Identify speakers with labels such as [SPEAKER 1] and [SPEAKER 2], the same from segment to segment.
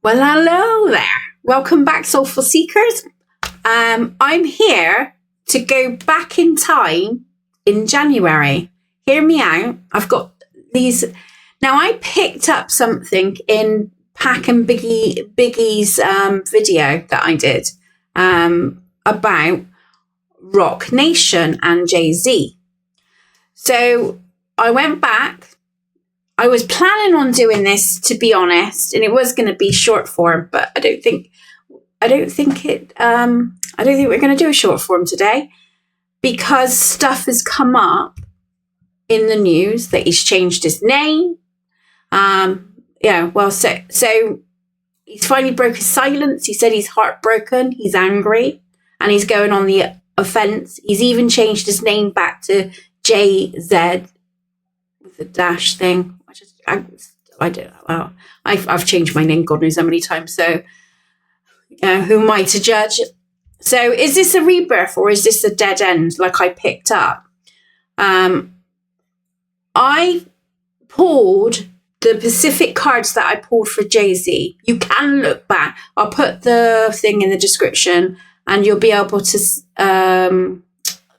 [SPEAKER 1] Well, hello there. Welcome back, Soulful Seekers. I'm here to go back in time in January. Hear me out. I've got these. Now, I picked up something in Pac and Biggie's video that I did about Rock Nation and JAÐ-Z. So I went back. I was planning on doing this, to be honest, and it was going to be short form, but I don't think we're going to do a short form today because stuff has come up in the news that he's changed his name. So he's finally broke his silence. He said he's heartbroken, he's angry, and he's going on the offense. He's even changed his name back to JAÐ-Z with the dash thing. I don't know. Well, I've changed my name God knows how many times. So, who am I to judge? So, is this a rebirth or is this a dead end like I picked up? I pulled the Pacific cards that I pulled for JAÐ-Z. You can look back. I'll put the thing in the description and you'll be able to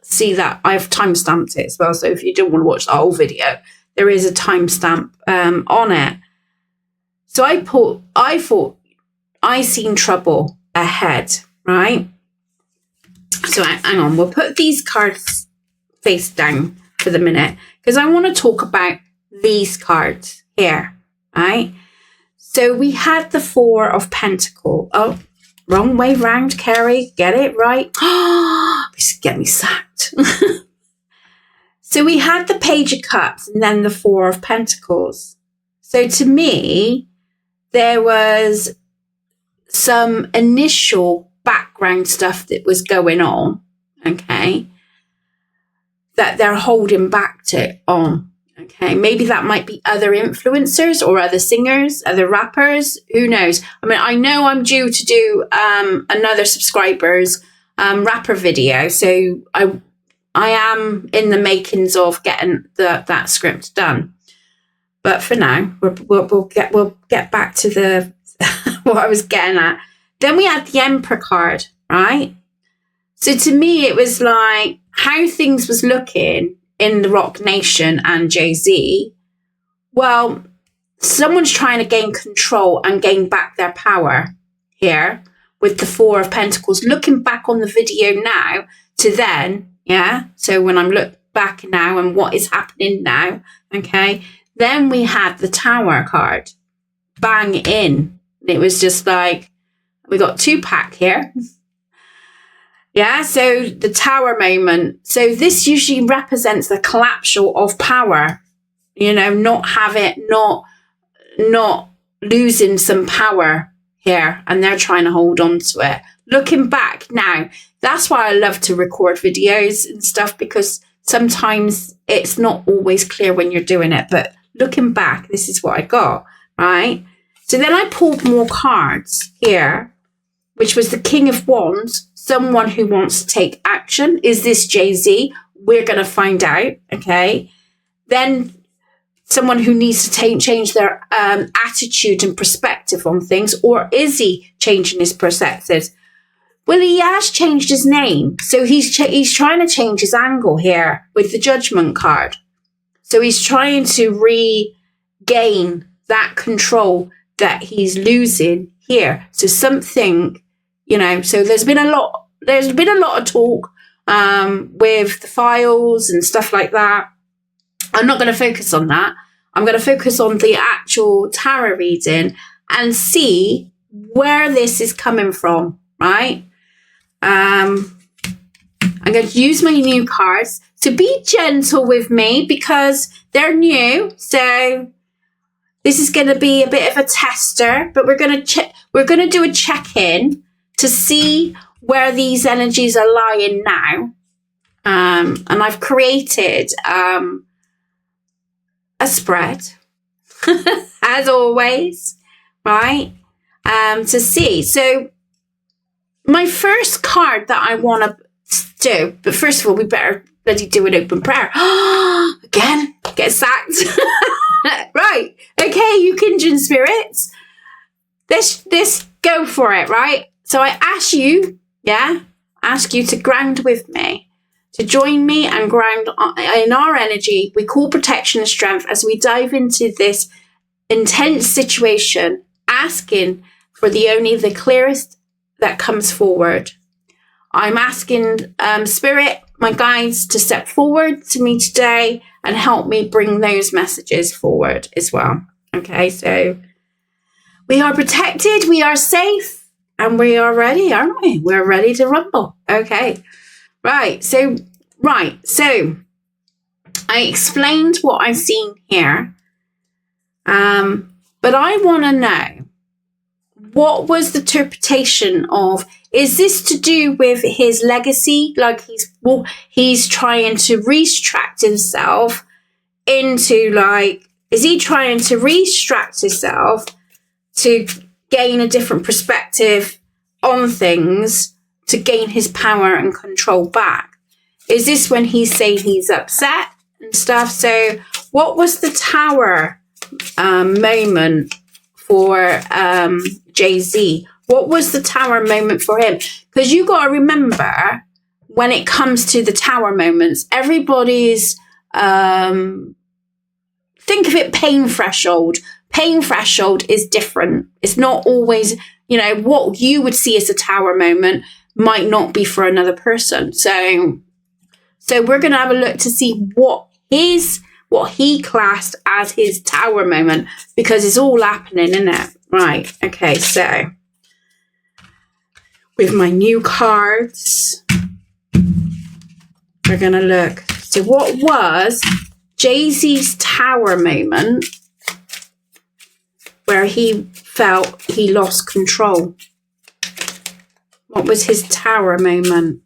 [SPEAKER 1] see that I've timestamped it as well. So, if you don't want to watch the whole video, there is a timestamp on it. So I thought I seen trouble ahead, right? So hang on, we'll put these cards face down for the minute because I want to talk about these cards here, right? So we had the Four of Pentacles. Oh, wrong way round, Carrie. Get it right. This is getting me sacked. So we had the Page of Cups and then the Four of Pentacles. So to me, there was some initial background stuff that was going on, okay, that they're holding back on, okay. Maybe that might be other influencers or other singers, other rappers, who knows. I mean, I know I'm due to do another subscribers rapper video, so I am in the makings of getting that script done. But for now, we'll get back to the what I was getting at. Then we had the Emperor card, right? So to me, it was like how things was looking in the Rock Nation and JAÐ-Z. Well, someone's trying to gain control and gain back their power here with the Four of Pentacles. Looking back on the video now to then. Yeah, so when I'm look back now and what is happening now, okay, then we had the Tower card, bang in. It was just like, we got two pack here. Yeah, so the Tower moment. So this usually represents the collapse of power, not losing some power here, and they're trying to hold on to it. Looking back now, that's why I love to record videos and stuff, because sometimes it's not always clear when you're doing it. But looking back, this is what I got, right? So then I pulled more cards here, which was the King of Wands, someone who wants to take action. Is this JAZ? We're going to find out, okay? Then someone who needs to change their attitude and perspective on things, or is he changing his perspectives? Well, he has changed his name. So he's trying to change his angle here with the Judgment card. So he's trying to regain that control that he's losing here. So something, so there's been a lot of talk with the files and stuff like that. I'm not going to focus on that. I'm going to focus on the actual tarot reading and see where this is coming from, right? I'm going to use my new cards. So be gentle with me because they're new. So this is going to be a bit of a tester, but we're going to do a check-in to see where these energies are lying now. And I've created a spread, as always, right? To see. So my first card that I want to do, but first of all, we better bloody do an open prayer. Again, get sacked. Right. Okay, you kindred spirits. This go for it, right? So I ask you, ask you to ground with me, to join me and ground in our energy. We call protection and strength as we dive into this intense situation, asking for the clearest that comes forward. I'm asking Spirit, my guides, to step forward to me today and help me bring those messages forward as well. Okay, so we are protected, we are safe, and we are ready, aren't we? We're ready to rumble. Okay, right. So I explained what I've seen here, but I want to know, what was the interpretation of? Is this to do with his legacy? Like he's trying to restract himself into, like, is he trying to restract himself to gain a different perspective on things, to gain his power and control back? Is this when he's saying he's upset and stuff? So what was the tower moment for JA಼-Z? What was the tower moment for him? Because you got to remember, when it comes to the tower moments, everybody's think of it, pain threshold. Pain threshold is different. It's not always, what you would see as a tower moment might not be for another person. So we're going to have a look to see what he classed as his tower moment, because it's all happening, isn't it? Right. Okay. So with my new cards, we're going to look. So what was JA಼-Z's tower moment where he felt he lost control? What was his tower moment?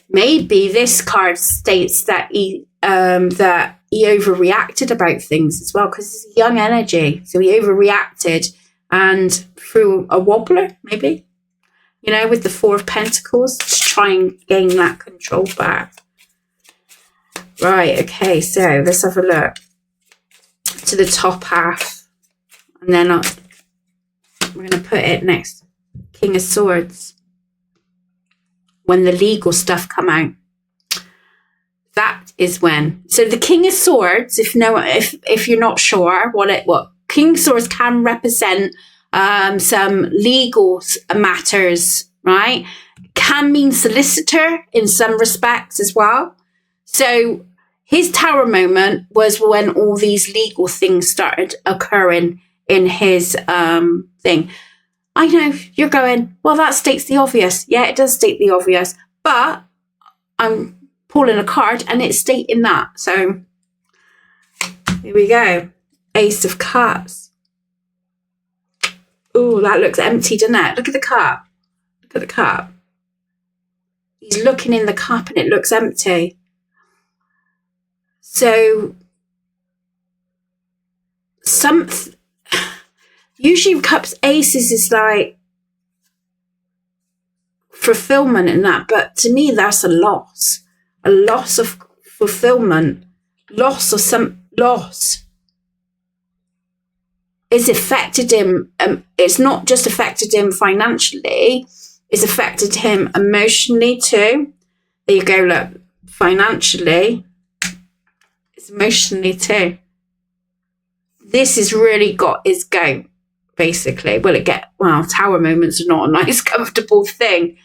[SPEAKER 1] Maybe this card states that he overreacted about things as well, because it's young energy. So he overreacted and threw a wobbler, maybe, with the Four of Pentacles, to try and gain that control back. Right, okay, so let's have a look to the top half. And then we're going to put it next. King of Swords. When the legal stuff come out. That is when. So the King of Swords, if you're not sure what King of Swords can represent, some legal matters, right? Can mean solicitor in some respects as well. So his tower moment was when all these legal things started occurring in his thing. I know you're going, well, that states the obvious. Yeah, it does state the obvious, but I'm pulling a card and it's stating that. So here we go. Ace of Cups. Oh, that looks empty, doesn't it? Look at the cup. Look at the cup. He's looking in the cup and it looks empty. So usually cups, aces is like fulfillment in that, but to me that's a loss of fulfillment, loss. It's affected him. It's not just affected him financially, it's affected him emotionally too. There you go, look, financially, it's emotionally too. This has really got his go, basically. Tower moments are not a nice, comfortable thing.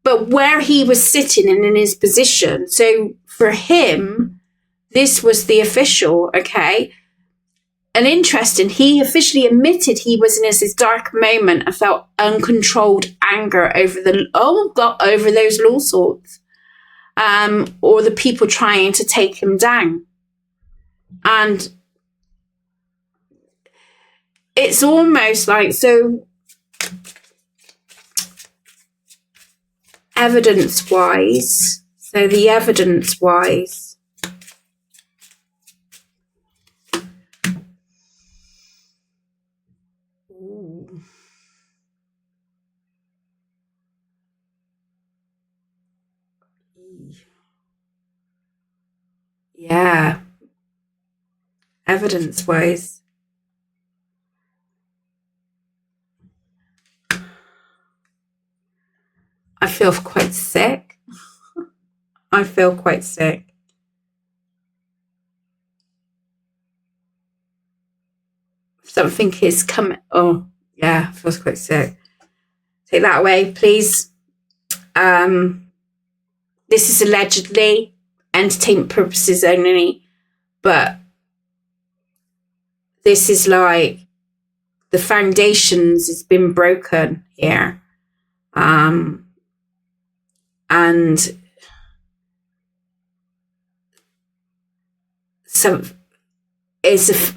[SPEAKER 1] But where he was sitting and in his position, so for him, this was the official, okay? And interesting, he officially admitted he was in his dark moment and felt uncontrolled anger over those lawsuits, or the people trying to take him down. And it's almost like, so evidence-wise, yeah, evidence-wise, I feel quite sick. I feel quite sick. Something is coming. Oh, yeah, feels quite sick. Take that away, please. This is allegedly entertainment purposes only, but this is like the foundations has been broken here. And so it's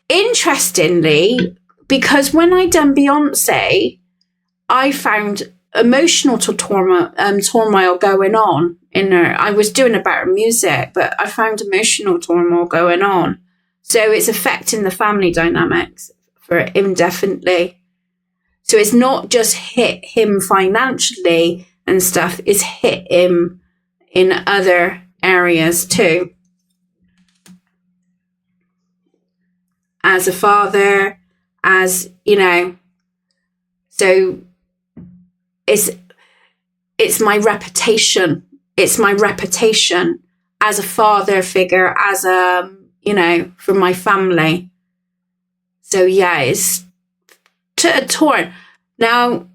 [SPEAKER 1] interestingly, because when I done Beyonce, I found emotional turmoil going on in her. I was doing about her music, but I found emotional turmoil going on. So it's affecting the family dynamics for indefinitely. So it's not just hit him financially and stuff, it's hit him in other areas too. As a father, as, you know, so it's my reputation. It's my reputation as a father figure, as a, you know, for my family. So yeah, it's a torn. Now,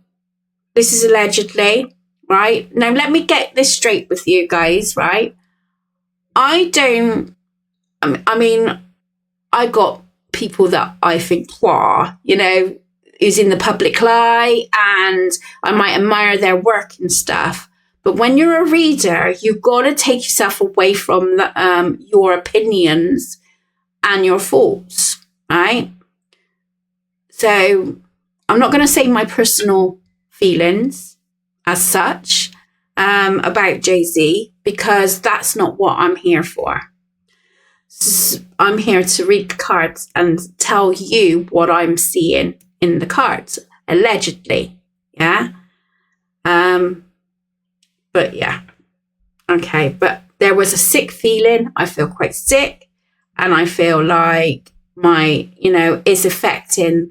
[SPEAKER 1] this is allegedly, right? Now, let me get this straight with you guys, right? I mean, I got people that I think, wow, you know, is in the public eye, and I might admire their work and stuff. But when you're a reader, you've got to take yourself away from your opinions and your thoughts, right? So I'm not going to say my personal feelings as such about JA಼-Z, because that's not what I'm here for. I'm here to read the cards and tell you what I'm seeing in the cards, allegedly. Yeah. But yeah. Okay. But there was a sick feeling. I feel quite sick, and I feel like my, you know, is affecting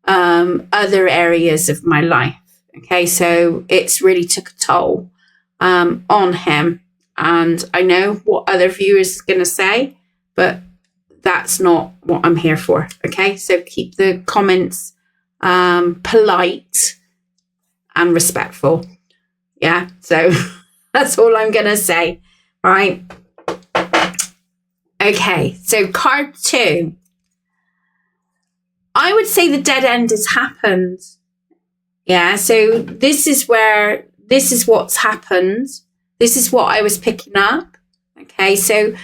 [SPEAKER 1] other areas of my life. Okay. So it's really took a toll on him. And I know what other viewers are going to say, but that's not what I'm here for. Okay. So keep the comments polite and respectful. Yeah. So that's all I'm going to say. Right. Okay. So card 2. I would say the dead end has happened. Yeah. So this is what's happened. This is what I was picking up. Okay. So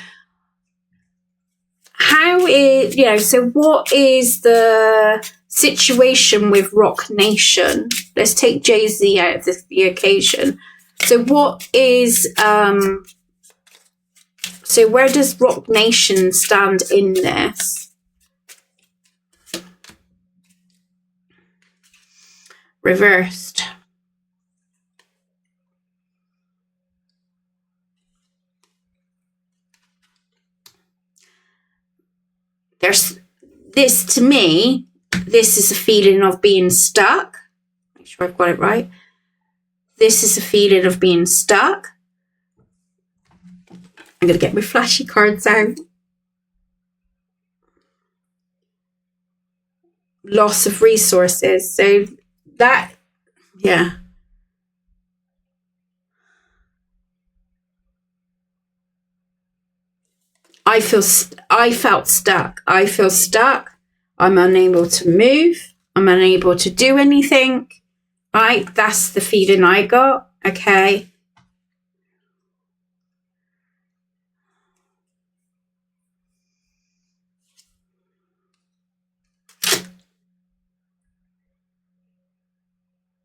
[SPEAKER 1] what is the situation with Rock Nation? Let's take JA಼-Z out of the occasion. So what is, so where does Rock Nation stand in this? Reversed. There's this, to me, this is a feeling of being stuck. Make sure I've got it right. This is a feeling of being stuck. I'm going to get my flashy cards out. Loss of resources. So that, yeah. I felt stuck. I feel stuck. I'm unable to move. I'm unable to do anything. Right? That's the feeling I got. Okay.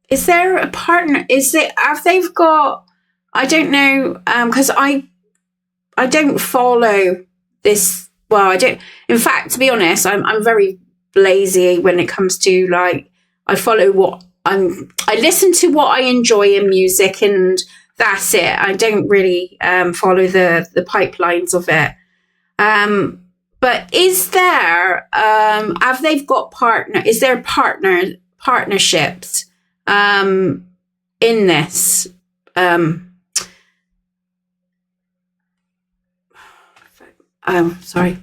[SPEAKER 1] Is there a partner? Have they got, I don't know, because I don't follow this. Well, I don't. In fact, to be honest, I'm very lazy when it comes to, like, I follow I listen to what I enjoy in music, and that's it. I don't really follow the pipelines of it. But is there have they've got is there partnerships in this? sorry.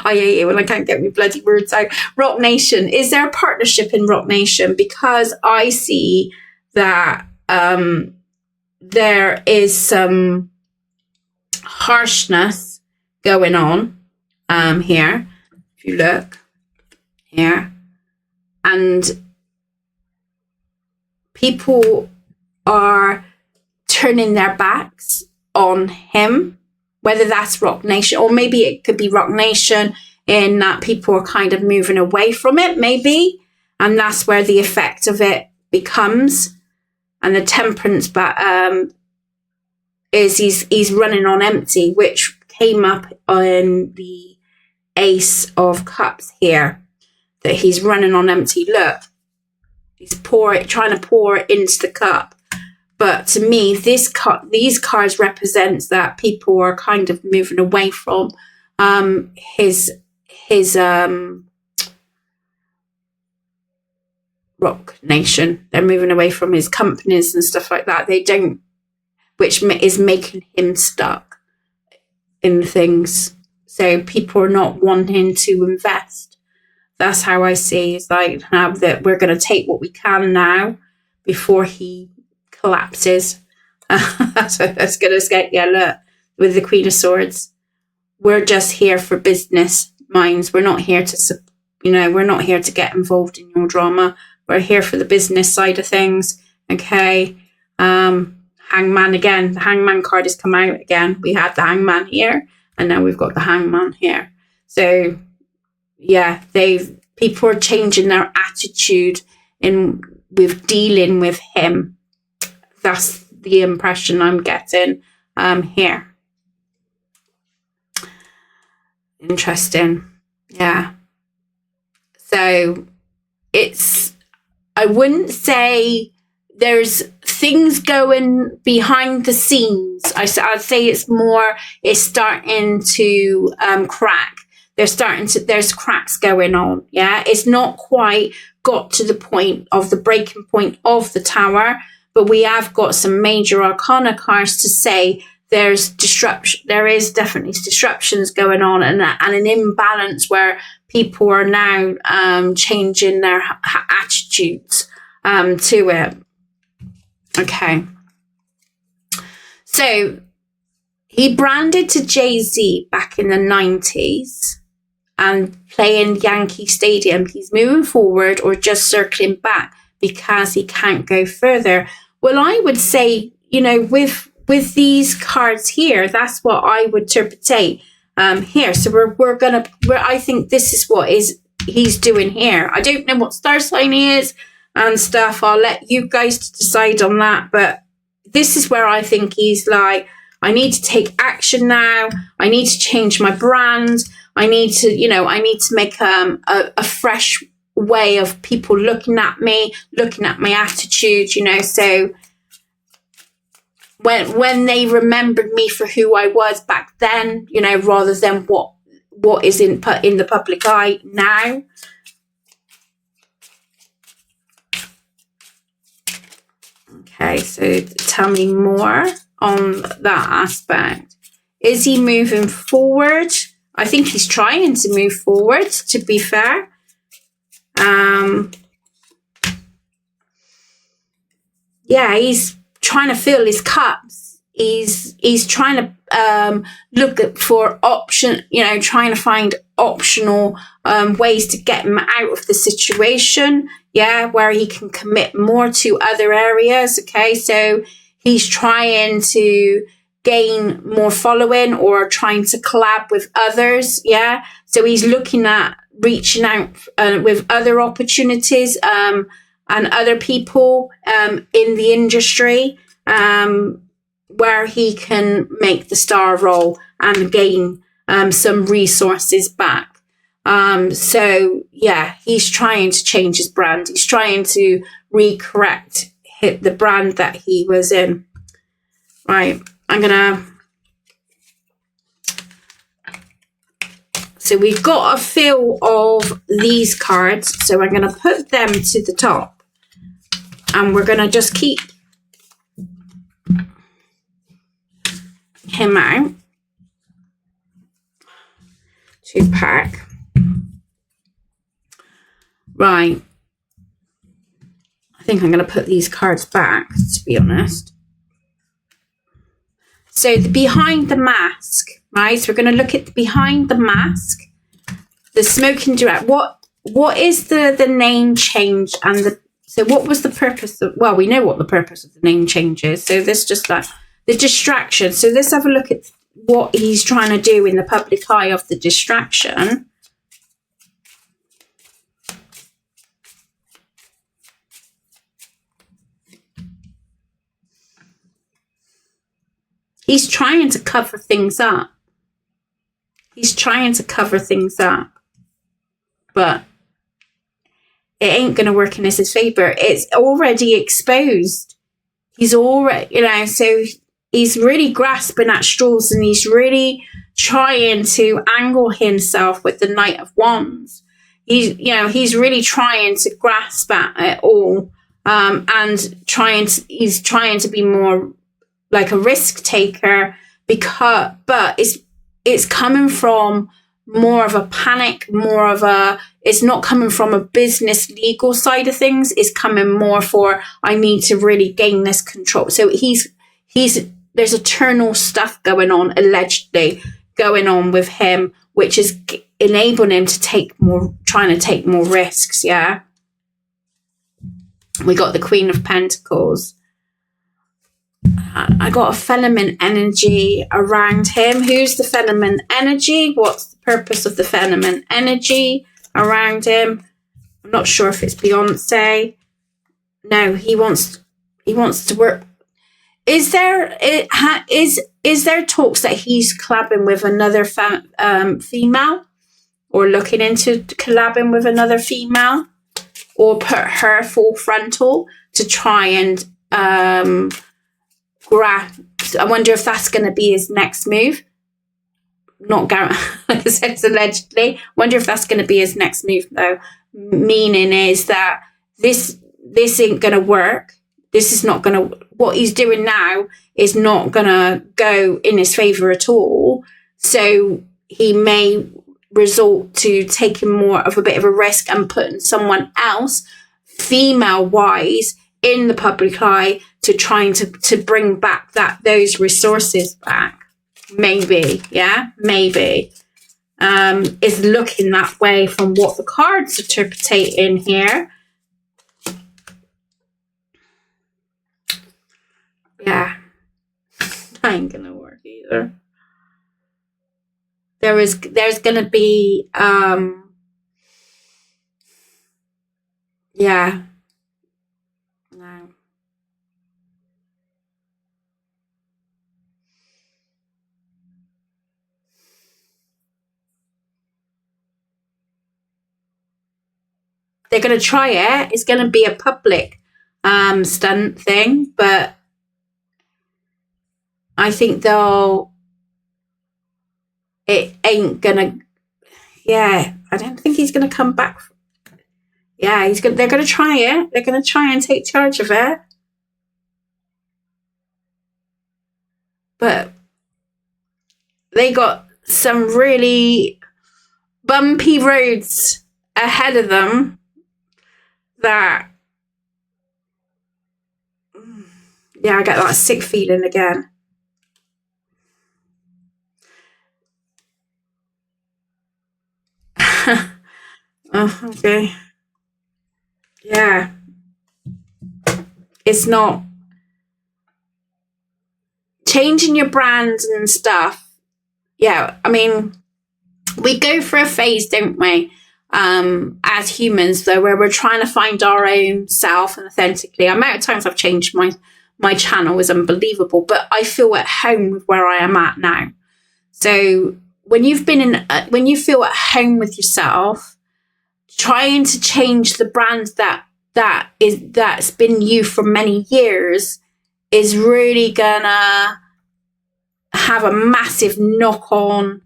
[SPEAKER 1] I hate it when I can't get my bloody words out. Rock Nation. Is there a partnership in Rock Nation? Because I see that there is some harshness going on here. If you look here. And people are turning their backs on him, whether that's Rock Nation, or maybe it could be Rock Nation in that people are kind of moving away from it, maybe. And that's where the effect of it becomes. And the temperance is he's running on empty, which came up on the Ace of Cups here, that he's running on empty. Look, he's trying to pour it into the cup. But to me, these cards represents that people are kind of moving away from his Rock Nation. They're moving away from his companies and stuff like that. They don't, which is making him stuck in things. So people are not wanting to invest. That's how I see. It's like now that we're going to take what we can now before he collapses. That's going to get, yeah, look, with the Queen of Swords. We're just here for business minds. We're not here to, we're not here to get involved in your drama. We're here for the business side of things. Okay. Hangman again. The Hangman card has come out again. We had the Hangman here, and now we've got the Hangman here. So, yeah, people are changing their attitude with dealing with him. That's the impression I'm getting here. Interesting. Yeah. So I wouldn't say there's things going behind the scenes. I'd say it's starting to crack. There's cracks going on. Yeah. It's not quite got to the point of the breaking point of the tower, but we have got some major arcana cards to say there's disruption. There is definitely disruptions going on, and an imbalance where people are now changing their attitudes to it. Okay. So he branded to JAY-Z back in the 90s and playing Yankee Stadium. He's moving forward or just circling back because he can't go further. Well, I would say, with these cards here, that's what I would interpretate here. So I think this is what he's doing here. I don't know what star sign he is and stuff. I'll let you guys decide on that. But this is where I think he's like, I need to take action now. I need to change my brand. I need to make a fresh way of people looking at me, looking at my attitude, so when they remembered me for who I was back then, rather than what is in the public eye now. Okay, so tell me more on that aspect. Is he moving forward? I think he's trying to move forward, to be fair. Yeah, he's trying to fill his cups. He's trying to look for option, trying to find optional ways to get him out of the situation. Yeah, where he can commit more to other areas. Okay, so he's trying to gain more following or trying to collab with others. Yeah, so he's looking at reaching out with other opportunities and other people in the industry where he can make the star roll and gain some resources back. So yeah, he's trying to change his brand. He's trying to recorrect the brand that he was in. Right, so we've got a feel of these cards, so I'm going to put them to the top. And we're going to just keep him out. 2-pack. Right. I think I'm going to put these cards back, to be honest. So the behind the mask, right? So we're going to look at the behind the mask, the smoking direct. What is the name change and so what was the purpose of? Well, we know what the purpose of the name change is. So this just like the distraction. So let's have a look at what he's trying to do in the public eye of the distraction. He's trying to cover things up. He's trying to cover things up. But it ain't going to work in his favor. It's already exposed. He's already, so he's really grasping at straws and he's really trying to angle himself with the Knight of Wands. He's really trying to grasp at it all, and he's trying to be more like a risk taker but it's coming from more of a panic, it's not coming from a business legal side of things. It's coming more for, I need to really gain this control. So there's eternal stuff going on, allegedly going on with him, which is enabling him to trying to take more risks. Yeah. We got the Queen of Pentacles. I got a feminine energy around him. Who's the feminine energy? What's the purpose of the feminine energy around him? I'm not sure if it's Beyonce. No, he wants to work. Is there talks that he's collabing with another female, or looking into collabing with another female, or put her full frontal to try and I wonder if that's going to be his next move. Not like I said, it's allegedly. Wonder if that's going to be his next move, though. Meaning is that this ain't going to work. This is not going to. What he's doing now is not going to go in his favor at all. So he may resort to taking more of a bit of a risk and putting someone else, female-wise, in the public eye to trying to bring back those resources back. Maybe, yeah, maybe. Is looking that way from what the cards interpretate in here. Yeah, that ain't gonna work either. There's gonna be yeah. No. They're going to try it. It's going to be a public stunt thing, but I think it ain't going to, yeah, I don't think he's going to come back. Yeah, they're going to try it. They're going to try and take charge of it. But they got some really bumpy roads ahead of them that, yeah, I get that sick feeling again. Oh, okay. Yeah. It's not changing your brands and stuff. Yeah, I mean, we go for a phase, don't we? As humans, though, where we're trying to find our own self and authentically. The amount of times I've changed my channel is unbelievable, but I feel at home with where I am at now. So when you feel at home with yourself, trying to change the brand that's been you for many years is really gonna have a massive knock-on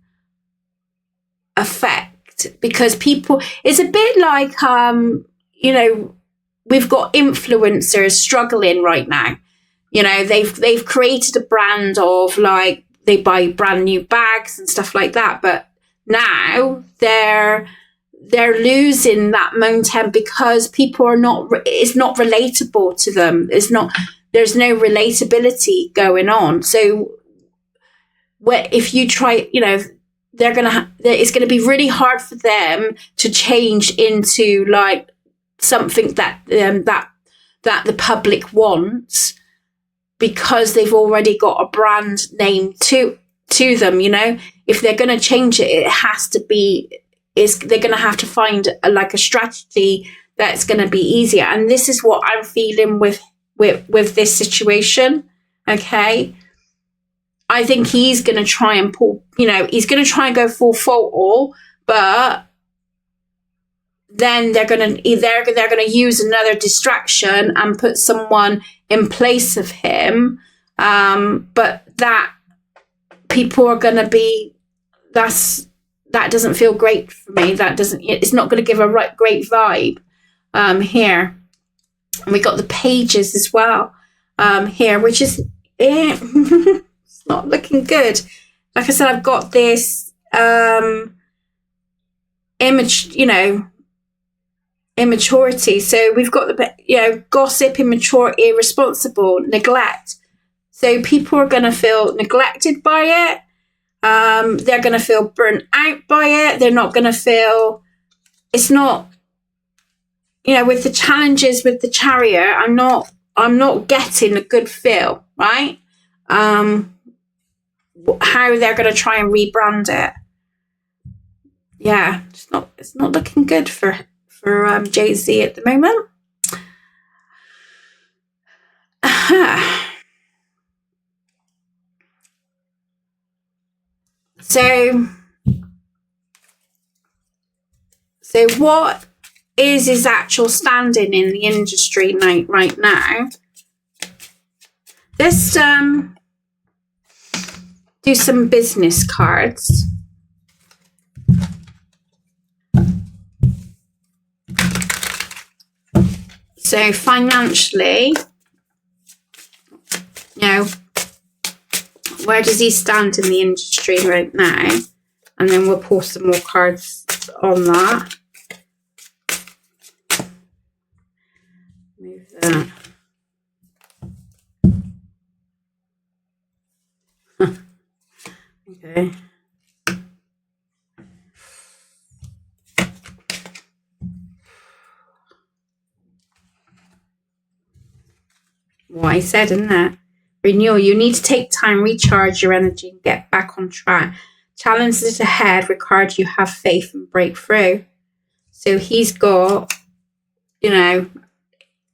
[SPEAKER 1] effect, because people, it's a bit like we've got influencers struggling right now. You know, they've created a brand of like, they buy brand new bags and stuff like that, but now they're losing that momentum because people are not, it's not relatable to them. There's no relatability going on. So if you try, you know, it's going to be really hard for them to change into like something that the public wants, because they've already got a brand name to them. You know, if they're going to change it, it has to be, they're going to have to find a strategy that's going to be easier. And this is what I'm feeling with this situation. Okay. I think he's going to try and pull, you know, he's going to try and go full throttle, but then they're going to use another distraction and put someone in place of him. But that people are going to be, that doesn't feel great for me. It's not going to give a great vibe here. And we got the pages as well here, which is it's not looking good. Like I said, I've got this image, you know, immaturity. So we've got the, you know, gossip, immature, irresponsible, neglect. So people are going to feel neglected by it. They're going to feel burnt out by it. They're not going to feel, it's not, you know, with the challenges with the Chariot, I'm not getting a good feel, right? How they're going to try and rebrand it. Yeah, it's not looking good for JA಼-Z at the moment. So what is his actual standing in the industry right now? Let's do some business cards. So financially, you know, where does he stand in the industry right now? And then we'll pull some more cards on that. Move that. Okay. What I said in there. Renewal. You need to take time, recharge your energy, and get back on track. Challenges ahead require you have faith and break through. So he's got, you know,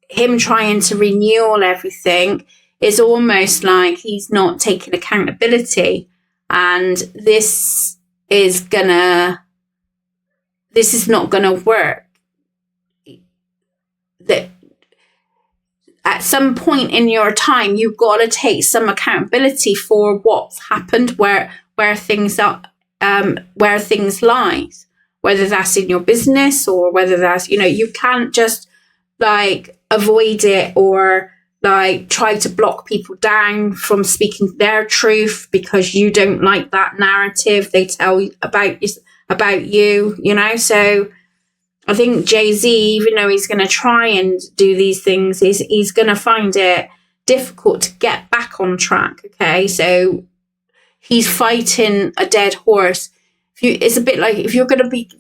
[SPEAKER 1] him trying to renewal everything is almost like he's not taking accountability. And this is not gonna work. That at some point in your time, you've got to take some accountability for what's happened, where things are, where things lies, whether that's in your business or whether that's, you know, you can't just like avoid it or like try to block people down from speaking their truth because you don't like that narrative they tell you about you, you know. So I think JA಼-Z, even though he's going to try and do these things, he's going to find it difficult to get back on track. Okay, so he's fighting a dead horse. It's a bit like if you're going to be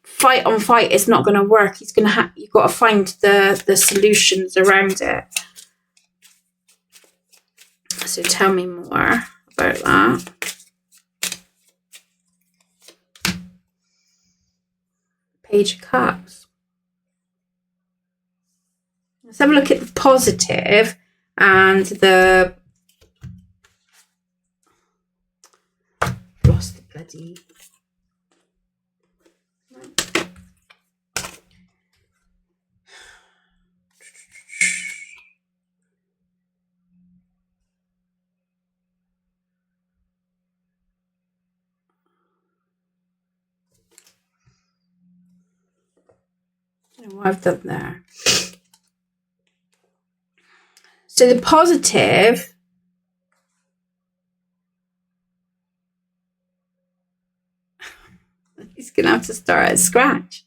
[SPEAKER 1] fight on fight, it's not going to work. You've got to find the solutions around it. So tell me more about that. Page of Cups. Let's have a look at the positive and the. Lost the bloody. I don't know what I've done there. So the positive, he's going to have to start at scratch.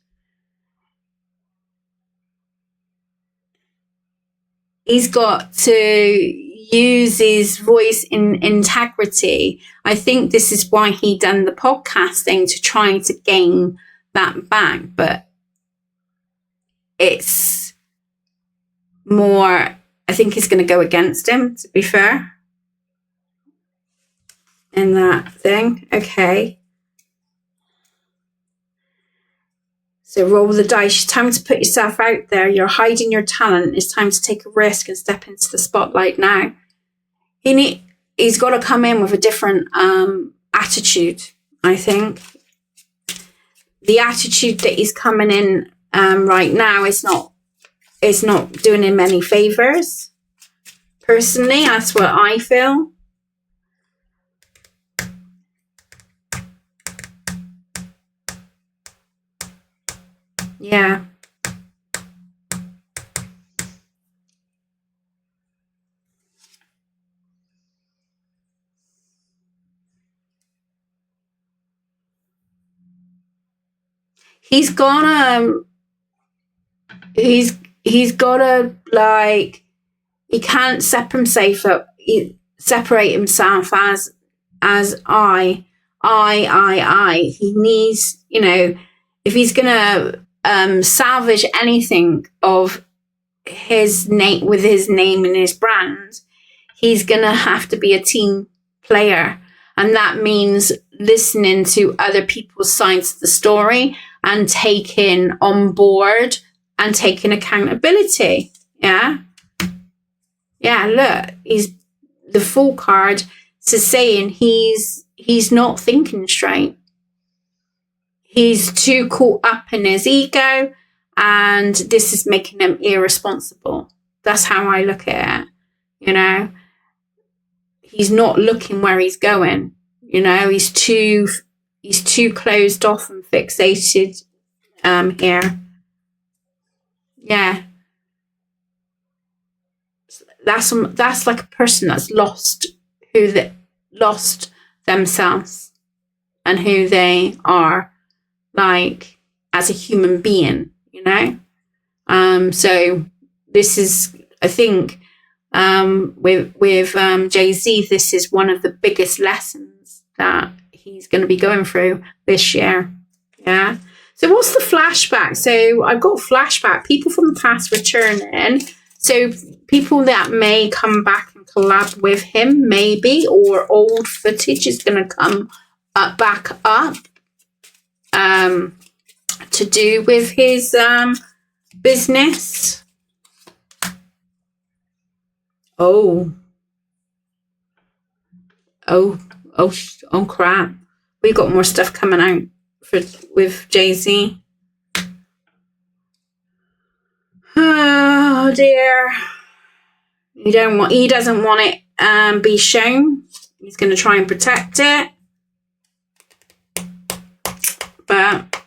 [SPEAKER 1] He's got to use his voice in integrity. I think this is why he done the podcasting, to try to gain that back. But it's more, I think it's going to go against him, to be fair, in that thing. Okay. So roll the dice. Time to put yourself out there. You're hiding your talent. It's time to take a risk and step into the spotlight now. He's got to come in with a different attitude, I think. The attitude that he's coming in right now is not doing him any favors. Personally, that's what I feel. Yeah. He's gotta like, he can't separate himself as I. He needs, you know, if he's gonna salvage anything of his name, with his name and his brand, he's gonna have to be a team player, and that means listening to other people's sides of the story and taking on board and taking accountability. Yeah, look, he's the Fool card to saying he's not thinking straight. He's too caught up in his ego, and this is making him irresponsible. That's how I look at it. You know, he's not looking where he's going. You know, he's too closed off and fixated here. Yeah, that's like a person that's lost themselves and who they are, like, as a human being, you know. So this is, I think, with JAÐ-Z, this is one of the biggest lessons that he's going to be going through this year. Yeah. So what's the flashback? So I've got flashback. People from the past returning. So people that may come back and collab with him, maybe, or old footage is going to come back up to do with his business. Oh crap. We got more stuff coming out with JAÐ-Z. Oh dear. He doesn't want it be shown. He's going to try and protect it. But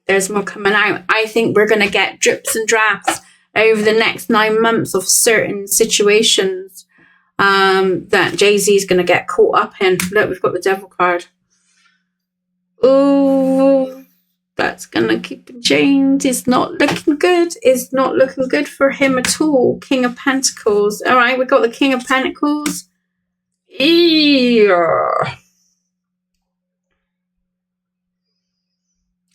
[SPEAKER 1] there's more coming out. I think we're going to get drips and drabs over the next 9 months of certain situations that JAÐ-Z is going to get caught up in. Look, we've got the devil card. Oh, that's going to keep him chained. It's not looking good. It's not looking good for him at all. King of Pentacles. All right, we've got the King of Pentacles. Yeah.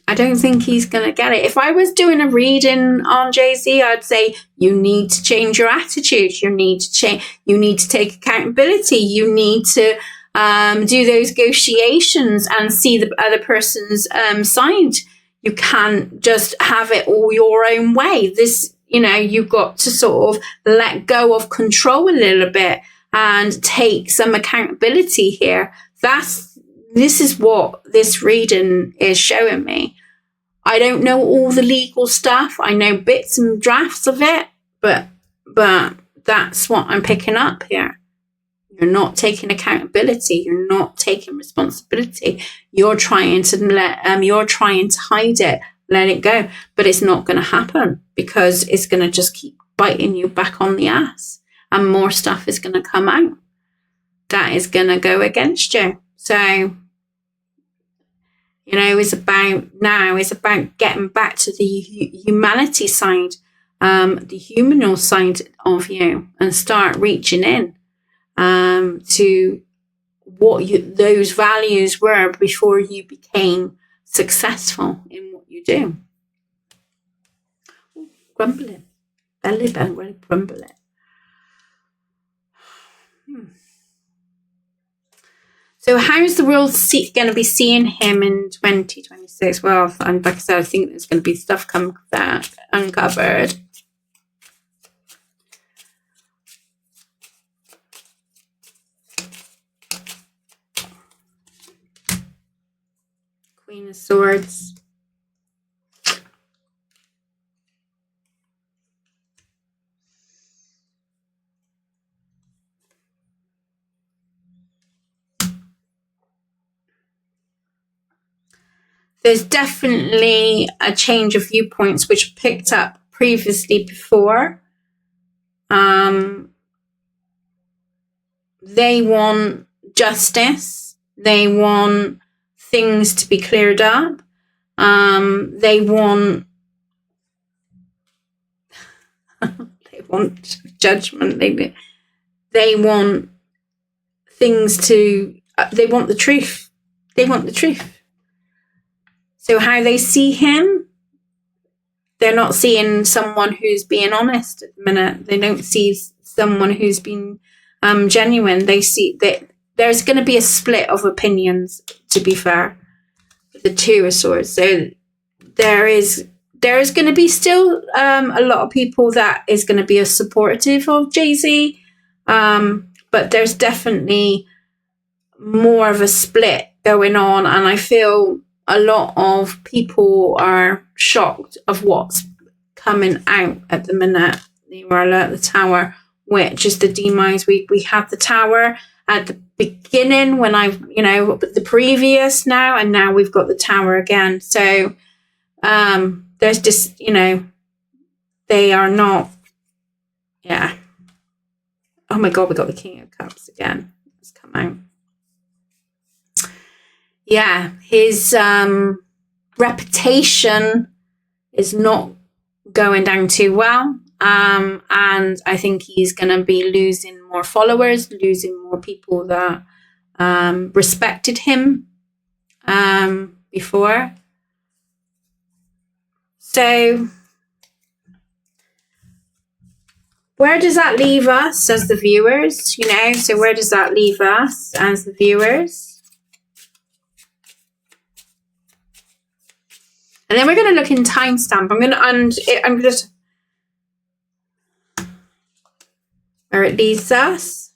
[SPEAKER 1] I don't think he's going to get it. If I was doing a reading on JAÐ-Z, I'd say you need to change your attitude. You need to change. You need to take accountability. You need to do those negotiations and see the other person's side. You can't just have it all your own way. This, you know, you've got to sort of let go of control a little bit and take some accountability here. This is what this reading is showing me. I don't know all the legal stuff. I know bits and drafts of it, but that's what I'm picking up here. You're not taking accountability. You're not taking responsibility. You're trying to hide it, let it go. But it's not going to happen because it's going to just keep biting you back on the ass, and more stuff is going to come out that is going to go against you. So, it's about getting back to the humanity side, the humanal side of you, and start reaching in to what those values were before you became successful in what you do. Ooh, grumbling. Belly button really grumbling. So how's the world going to be seeing him in 2026? Well, and like I said, I think there's going to be stuff come that uncovered. Queen of Swords. There's definitely a change of viewpoints which picked up previously before. They want justice. They want things to be cleared up. They want judgment. They want things to. They want the truth. They want the truth. So how they see him, they're not seeing someone who's being honest at the minute. They don't see someone who's been genuine. They see that there's going to be a split of opinions, to be fair, with the Two of Swords. So there is going to be still a lot of people that is going to be supportive of JA಼-Z, but there's definitely more of a split going on, and I feel a lot of people are shocked of what's coming out at the minute. They were at the Tower, which is the demise. We had the Tower at the beginning when the previous now, and now we've got the Tower again. So there's just, they are not, yeah. Oh my God, we got the King of Cups again. It's come out. Yeah, his reputation is not going down too well. And I think he's going to be losing more followers, losing more people that respected him before. So where does that leave us as the viewers? So where does that leave us as the viewers? And then we're going to look in timestamp. I'm just where it leads us.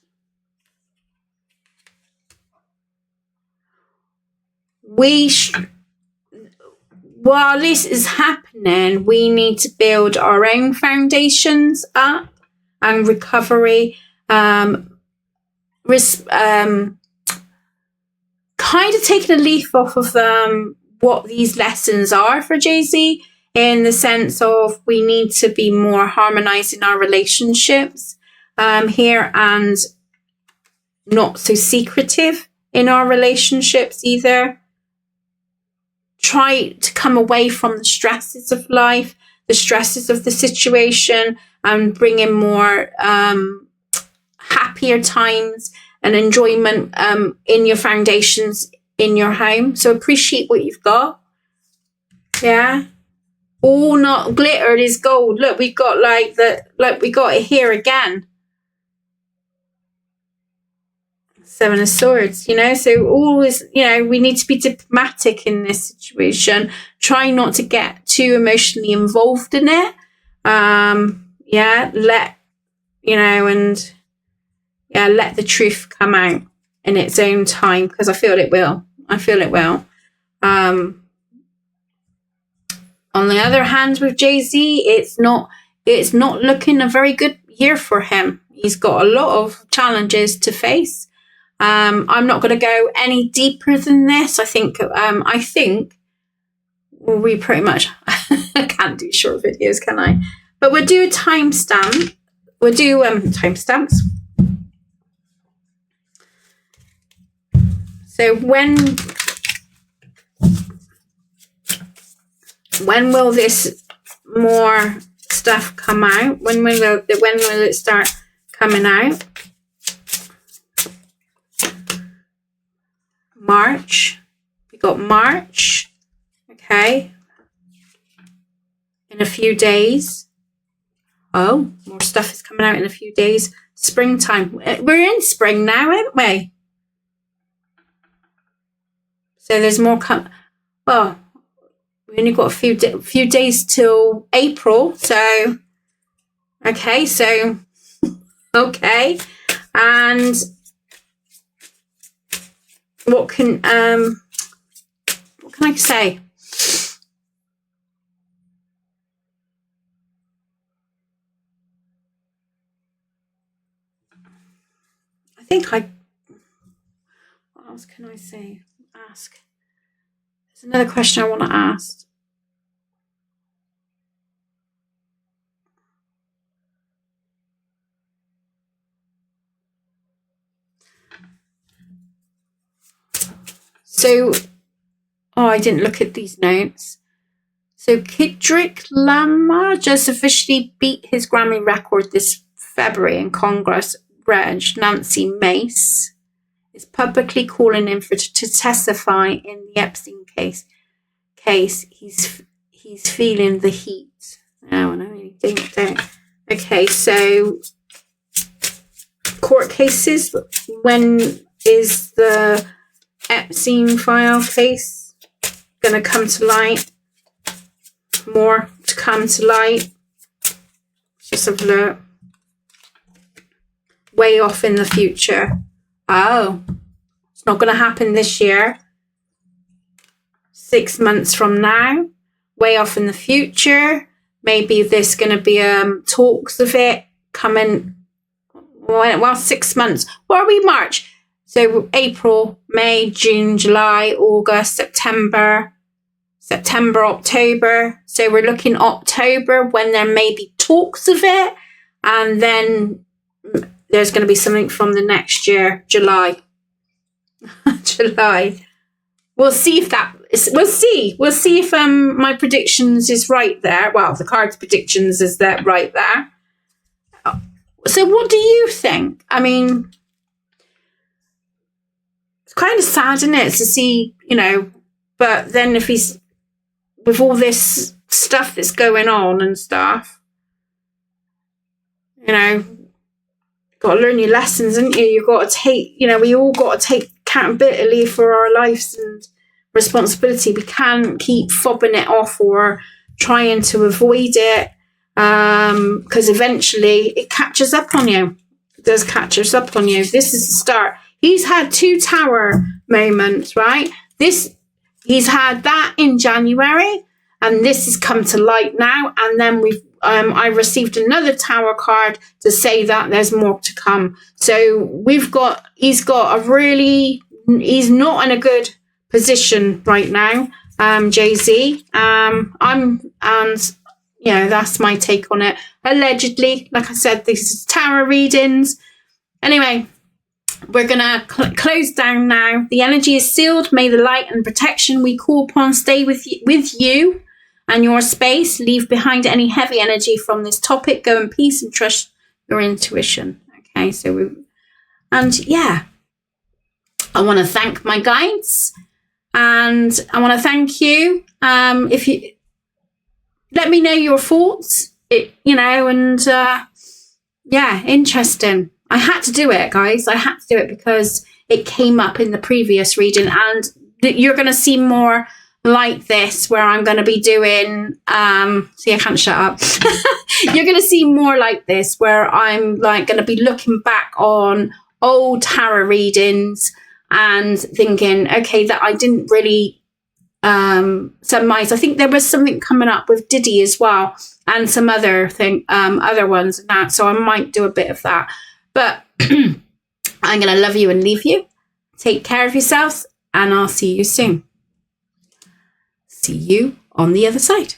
[SPEAKER 1] While this is happening, we need to build our own foundations up and recovery. Kind of taking a leaf off of what these lessons are for JA಼-Z, in the sense of we need to be more harmonized in our relationships here, and not so secretive in our relationships either. Try to come away from the stresses of life, the stresses of the situation, and bring in more happier times and enjoyment in your foundations in your home. So appreciate what you've got. Yeah. All not glittered is gold. Look, we got we got it here again. Seven of Swords, so always, we need to be diplomatic in this situation. Try not to get too emotionally involved in it. Let the truth come out in its own time, because I feel it will. On the other hand, with JA಼-Z, it's not looking a very good year for him. He's got a lot of challenges to face. I'm not going to go any deeper than this. I think we pretty much I can't do short videos, can I? But we'll do a timestamp. We'll do timestamps. So when will this more stuff come out? When will it start coming out? March. We got March. Okay. In a few days. Oh, more stuff is coming out in a few days. Springtime. We're in spring now, aren't we? So there's more well, we only got a few days till April. So, okay, okay. And what can I say? What else can I say? Ask. There's another question I want to ask. So, I didn't look at these notes. So Kendrick Lamar just officially beat his Grammy record this February in Congress. Nancy Mace is publicly calling him to testify in the Epstein case. He's feeling the heat. No, I don't. Okay, so court cases. When is the Epstein file case going to come to light? More to come to light. Just have a look. Way off in the future. Oh, it's not going to happen this year. 6 months from now. Way off in the future. Maybe there's going to be talks of it coming. Well, 6 months. What are we? March. So April, May, June, July, August, September, October. So we're looking October when there may be talks of it, and then there's going to be something from the next year, July. July. We'll see if we'll see if my predictions is right there. Well, the cards predictions is that right there. So what do you think? I mean, it's kind of sad, isn't it, to see, but then if he's with all this stuff that's going on and stuff, got to learn your lessons, haven't you? You've got to take, we all got to take accountability for our lives and responsibility. We can't keep fobbing it off or trying to avoid it, because eventually it catches up on you. It does catch us up on you. This is the start. He's had 2 tower moments, right? He's had that in January, and this has come to light now. And then I received another tower card to say that there's more to come. So he's not in a good position right now, JA಼-Z. That's my take on it. Allegedly, like I said, this is tarot readings. Anyway, we're going to close down now. The energy is sealed. May the light and protection we call upon stay with you and your space. Leave behind any heavy energy from this topic. Go in peace and trust your intuition. Okay, I want to thank my guides, and I want to thank you. If you let me know your thoughts, interesting. I had to do it, guys. I had to do it because it came up in the previous reading, and you're going to see more like this where I'm going to be doing, see, I can't shut up. You're going to see more like this where I'm going to be looking back on old tarot readings and thinking, okay, that I didn't really surmise. I think there was something coming up with Diddy as well, and some other ones and that. So I might do a bit of that. But I'm going to love you and leave you. Take care of yourselves, and I'll see you soon. See you on the other side.